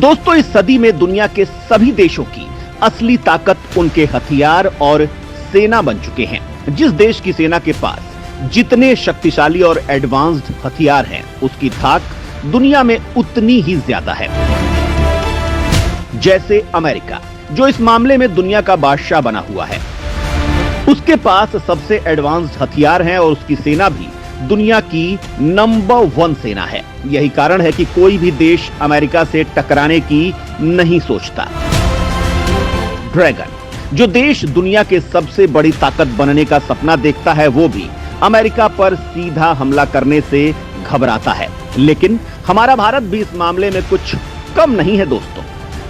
दोस्तों, इस सदी में दुनिया के सभी देशों की असली ताकत उनके हथियार और सेना बन चुके हैं। जिस देश की सेना के पास जितने शक्तिशाली और एडवांस्ड हथियार हैं, उसकी धाक दुनिया में उतनी ही ज्यादा है। जैसे अमेरिका, जो इस मामले में दुनिया का बादशाह बना हुआ है। उसके पास सबसे एडवांस्ड हथियार हैं और उसकी सेना भी दुनिया की नंबर 1 सेना है। यही कारण है कि कोई भी देश अमेरिका से टकराने की नहीं सोचता। ड्रैगन, जो देश दुनिया के सबसे बड़ी ताकत बनने का सपना देखता है, वो भी अमेरिका पर सीधा हमला करने से घबराता है। लेकिन हमारा भारत भी इस मामले में कुछ कम नहीं है। दोस्तों,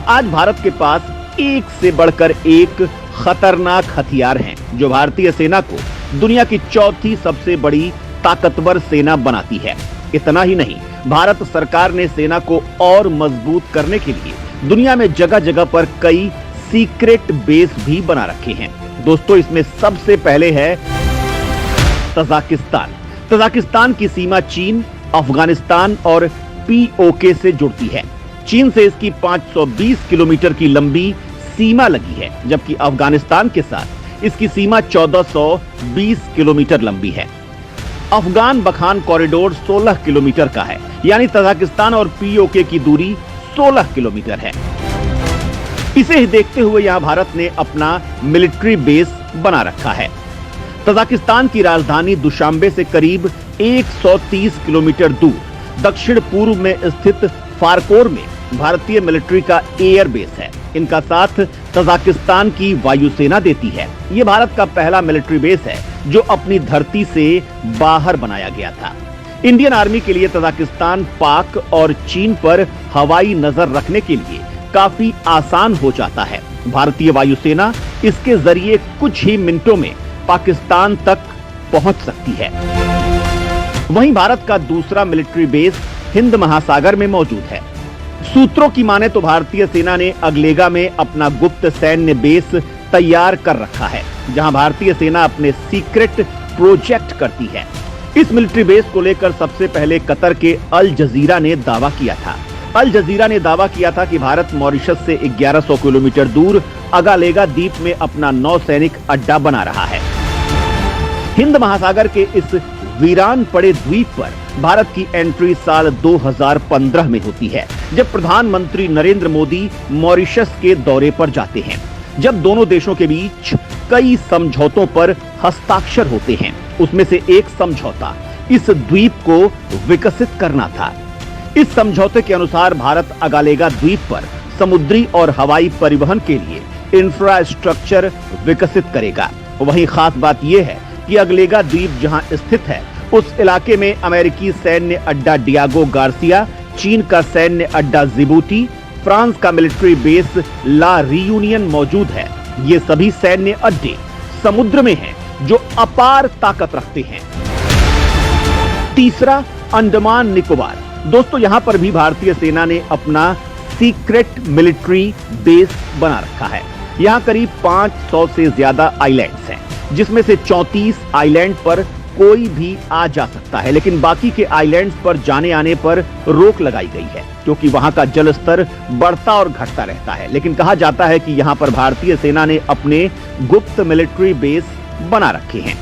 आज भारत के पास एक से बढ़कर एक खतरनाक हथियार हैं, जो भारतीय सेना को दुनिया की चौथी सबसे बड़ी ताकतवर सेना बनाती है। इतना ही नहीं, भारत सरकार ने सेना को और मजबूत करने के लिए दुनिया में जगह जगह पर कई सीक्रेट बेस भी बना रखे हैं। दोस्तों, इसमें सबसे पहले है तजाकिस्तान। तजाकिस्तान की सीमा चीन, अफगानिस्तान और पीओके से जुड़ती है। चीन से इसकी 520 किलोमीटर की लंबी सीमा लगी है, जबकि अफगानिस्तान के साथ इसकी सीमा 1420 किलोमीटर लंबी है। अफगान बखान कॉरिडोर 16 किलोमीटर का है, यानी तजाकिस्तान और पीओके की दूरी 16 किलोमीटर है। इसे ही देखते हुए यहां भारत ने अपना मिलिट्री बेस बना रखा है। तजाकिस्तान की राजधानी दुशांबे से करीब 130 किलोमीटर दूर दक्षिण पूर्व में स्थित फारकोर में भारतीय मिलिट्री का एयर बेस है। इनका साथ तजाकिस्तान की वायुसेना देती है। यह भारत का पहला मिलिट्री बेस है जो अपनी धरती से बाहर बनाया गया था। इंडियन आर्मी के लिए तजाकिस्तान पाक और चीन पर हवाई नजर रखने के लिए काफी आसान हो जाता है। भारतीय वायुसेना इसके जरिए कुछ ही मिनटों में पाकिस्तान तक पहुंच सकती है। वहीं भारत का दूसरा मिलिट्री बेस हिंद महासागर में मौजूद है। सूत्रों की माने तो भारतीय सेना ने अगलेगा में अपना गुप्त सैन्य बेस तैयार कर रखा है, जहां भारतीय सेना अपने सीक्रेट प्रोजेक्ट करती है। इस मिलिट्री बेस को लेकर सबसे पहले कतर के अल जजीरा ने दावा किया था। अल जजीरा ने दावा किया था कि भारत मॉरिशस से 1100 किलोमीटर दूर अगालेगा द्वीप में अपना नौसैनिक अड्डा बना रहा है। हिंद महासागर के इस वीरान पड़े द्वीप पर भारत की एंट्री साल 2015 में होती है, जब प्रधानमंत्री नरेंद्र मोदी मॉरिशस के दौरे पर जाते हैं। जब दोनों देशों के बीच कई समझौतों पर हस्ताक्षर होते हैं, उसमें से एक समझौता इस द्वीप को विकसित करना था। इस समझौते के अनुसार भारत अगालेगा द्वीप पर समुद्री और हवाई परिवहन के लिए इंफ्रास्ट्रक्चर विकसित करेगा। वहीं खास बात यह है कि अगलेगा द्वीप जहां स्थित है, उस इलाके में अमेरिकी सैन्य अड्डा डियागो गार्सिया, चीन का सैन्य अड्डा जिबूटी, फ्रांस का मिलिट्री बेस ला रियूनियन मौजूद है। ये सभी सैन्य अड्डे समुद्र में हैं, जो अपार ताकत रखते हैं। तीसरा, अंडमान निकोबार। दोस्तों, यहां पर भी भारतीय सेना ने अपना सीक्रेट मिलिट्री बेस बना रखा है। यहां करीब 500 से ज्यादा आइलैंड्स हैं, जिसमें से 34 आइलैंड पर कोई भी आ जा सकता है, लेकिन बाकी के आइलैंड्स पर जाने आने पर रोक लगाई गई है, क्योंकि वहां का जल स्तर बढ़ता और घटता रहता है। लेकिन कहा जाता है कि यहां पर भारतीय सेना ने अपने गुप्त मिलिट्री बेस बना रखे हैं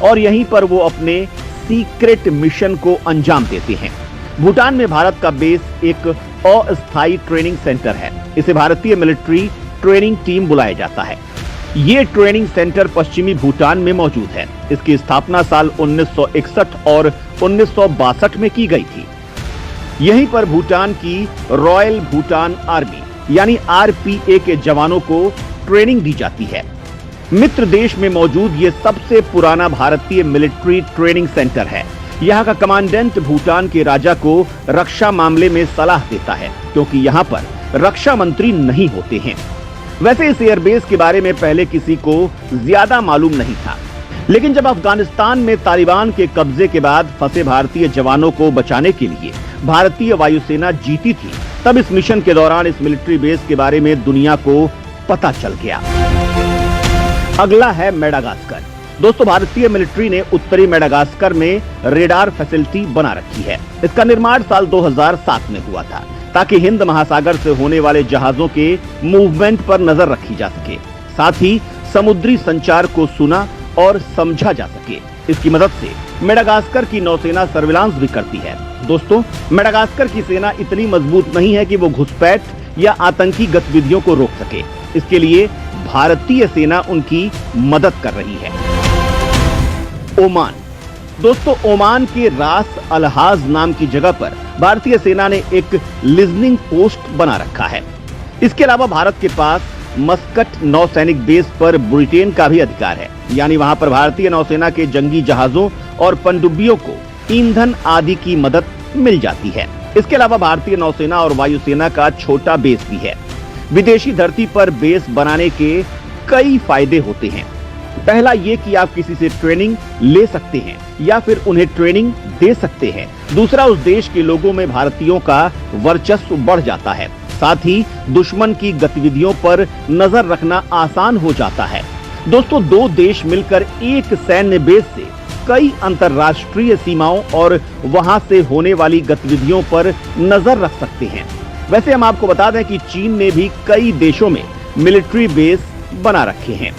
और यहीं पर वो अपने सीक्रेट मिशन को अंजाम देते हैं। भूटान में भारत का बेस एक अस्थायी ट्रेनिंग सेंटर है। इसे भारतीय मिलिट्री ट्रेनिंग टीम बुलाया जाता है। ये ट्रेनिंग सेंटर पश्चिमी भूटान में मौजूद है। इसकी स्थापना साल 1961 और 1962 में की गई थी। यहीं पर भूटान की रॉयल भूटान आर्मी यानी आरपीए के जवानों को ट्रेनिंग दी जाती है। मित्र देश में मौजूद ये सबसे पुराना भारतीय मिलिट्री ट्रेनिंग सेंटर है। यहाँ का कमांडेंट भूटान के राजा को रक्षा मामले में सलाह देता है, क्योंकि यहाँ पर रक्षा मंत्री नहीं होते हैं। वैसे इस एयरबेस के बारे में पहले किसी को ज्यादा मालूम नहीं था, लेकिन जब अफगानिस्तान में तालिबान के कब्जे के बाद फंसे भारतीय जवानों को बचाने के लिए भारतीय वायुसेना जीती थी, तब इस मिशन के दौरान इस मिलिट्री बेस के बारे में दुनिया को पता चल गया। अगला है मेडागास्कर। दोस्तों, भारतीय मिलिट्री ने उत्तरी मेडागास्कर में रेडार फैसिलिटी बना रखी है। इसका निर्माण साल 2007 में हुआ था। ताकि हिंद महासागर से होने वाले जहाजों के मूवमेंट पर नजर रखी जा सके। साथ ही समुद्री संचार को सुना और समझा जा सके। इसकी मदद से मेडागास्कर की नौसेना सर्विलांस भी करती है। दोस्तों, मेडागास्कर की सेना इतनी मजबूत नहीं है कि वो घुसपैठ या आतंकी गतिविधियों को रोक सके। इसके लिए भारतीय सेना उनकी मदद कर रही है। ओमान। दोस्तों, ओमान के रास अलहाज नाम की जगह पर भारतीय सेना ने एक लिजनिंग पोस्ट बना रखा है। इसके अलावा भारत के पास मस्कट नौसैनिक बेस पर ब्रिटेन का भी अधिकार है, यानी वहां पर भारतीय नौसेना के जंगी जहाजों और पनडुब्बियों को ईंधन आदि की मदद मिल जाती है। इसके अलावा भारतीय नौसेना और वायुसेना का छोटा बेस भी है। विदेशी धरती पर बेस बनाने के कई फायदे होते हैं। पहला ये कि आप किसी से ट्रेनिंग ले सकते हैं या फिर उन्हें ट्रेनिंग दे सकते हैं। दूसरा, उस देश के लोगों में भारतीयों का वर्चस्व बढ़ जाता है। साथ ही दुश्मन की गतिविधियों पर नजर रखना आसान हो जाता है। दोस्तों, दो देश मिलकर एक सैन्य बेस से कई अंतर्राष्ट्रीय सीमाओं और वहां से होने वाली गतिविधियों पर नजर रख सकते हैं। वैसे हम आपको बता दें कि चीन ने भी कई देशों में मिलिट्री बेस बना रखे हैं।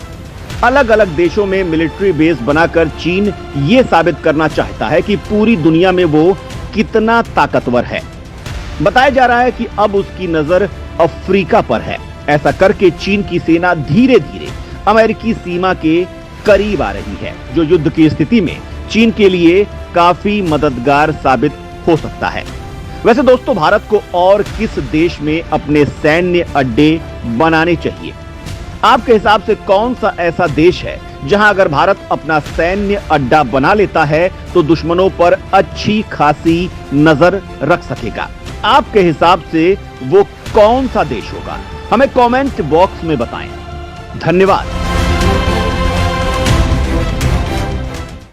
अलग अलग देशों में मिलिट्री बेस बनाकर चीन ये साबित करना चाहता है कि पूरी दुनिया में वो कितना ताकतवर है। बताया जा रहा है कि अब उसकी नजर अफ्रीका पर है। ऐसा करके चीन की सेना धीरे धीरे अमेरिकी सीमा के करीब आ रही है, जो युद्ध की स्थिति में चीन के लिए काफी मददगार साबित हो सकता है। वैसे दोस्तों, भारत को और किस देश में अपने सैन्य अड्डे बनाने चाहिए? आपके हिसाब से कौन सा ऐसा देश है जहां अगर भारत अपना सैन्य अड्डा बना लेता है तो दुश्मनों पर अच्छी खासी नजर रख सकेगा? आपके हिसाब से वो कौन सा देश होगा? हमें कमेंट बॉक्स में बताएं। धन्यवाद।